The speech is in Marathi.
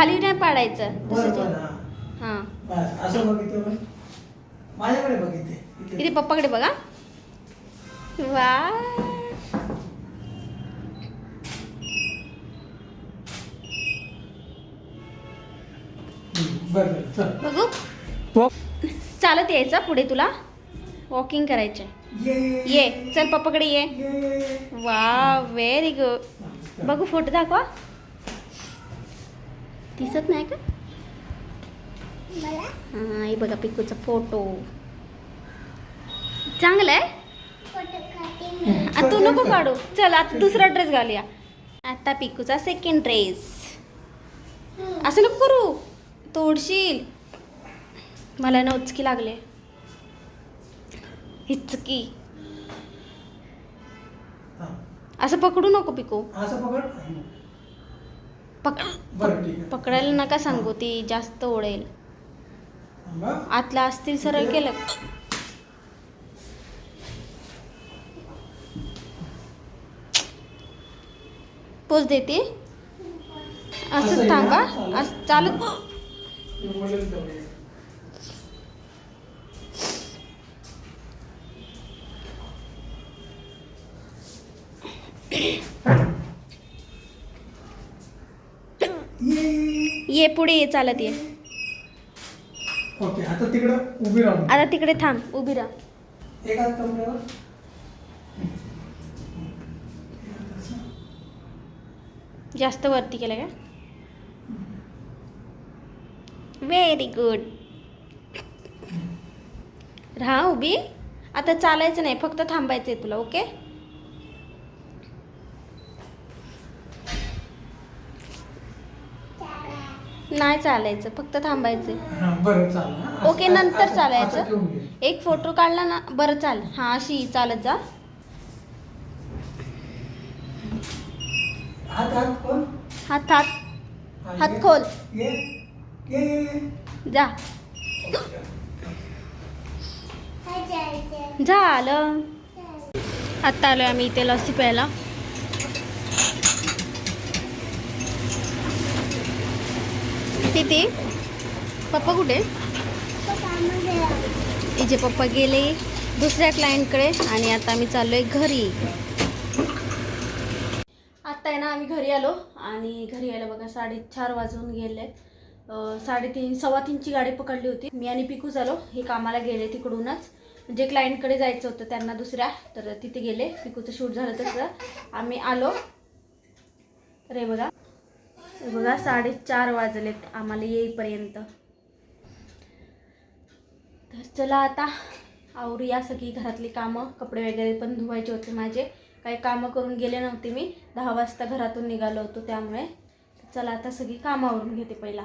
खाली नाही पाडायचं बरं, तसं. बरं, हां. हां बस, असं बघितलं माझ्याकडे बघितले इथे पप्पाकडे बघा. वा बरं चल बघू. वॉक. चालत यायचं पुढे तुला वॉकिंग करायचं. ये चल पप्पाकडे ये. वा व्हेरी गुड. बघू फोटो दाखवा. दिसत नाही का? हां हे बघा पिकूचा फोटो चांगला आहे. तू नको काढू. चल आता दुसरा ड्रेस घालूया. आता पिकूचा सेकंड ड्रेस. असं नको करू तोडशील. मला ना उचकी लागले. हिचकी. असं पकडू नको पिकू. असं पकड बरं ठीक आहे. पकडायला नका सांगू ती जास्त ओढेल. थांबा. आतला असतील सरळ केलं. पोच देते. असंच असं थांबा. आहे ना? असं चालत. बोलेल तेवढे. ये पुढे ये चालत ये. ओके आता तिकडं उभी राहून आता तिकडे थांब उभी राहा. एक हात कमरेवर जास्त वरती केलं का? Very good. राहा उभी. आता चालायचं नाही फक्त थांबायचं आहे तुला. ओके नाही चालायचं फक्त थांबायचं. हां बरं चाल हां. ओके नंतर चालायचं. ठेवून घे. एक फोटो काढला ना बरं चाल. हां अशी चालत जा. हात हात कोण हात हात हात खोल. ये ये ये ये. जा. झालं. आत्ता आलोय आम्ही इथे लस्सी प्यायला. तिथे पप्पा कुठे? तिचे पप्पा गेले दुसऱ्या क्लायंटकडे आणि आता आम्ही चाललोय घरी. आत्ता आहे ना आम्ही घरी आलो आणि घरी यायला बघा 4:30 वाजून गेले. 3:30 3:15ची गाडी पकडली होती. मी आणि पिकू झालो. हे कामाला गेले तिकडूनच. जे क्लायंटकडे जायचं होतं त्यांना दुसऱ्या तर तिथे गेले. पिकूचं शूट झालं तसं आम्ही आलो. रे बघा हे बघा 4:30 वाजलेत आम्हाला येईपर्यंत. तर चला आता आवरूया सगळी घरातली कामं. कपडे वगैरे पण धुवायचे होते माझे. काही कामं करून गेले नव्हते मी. 10 वाजता घरातून निघालो होतो त्यामुळे. चला आता सगळी कामं आवरून घेते पहिला.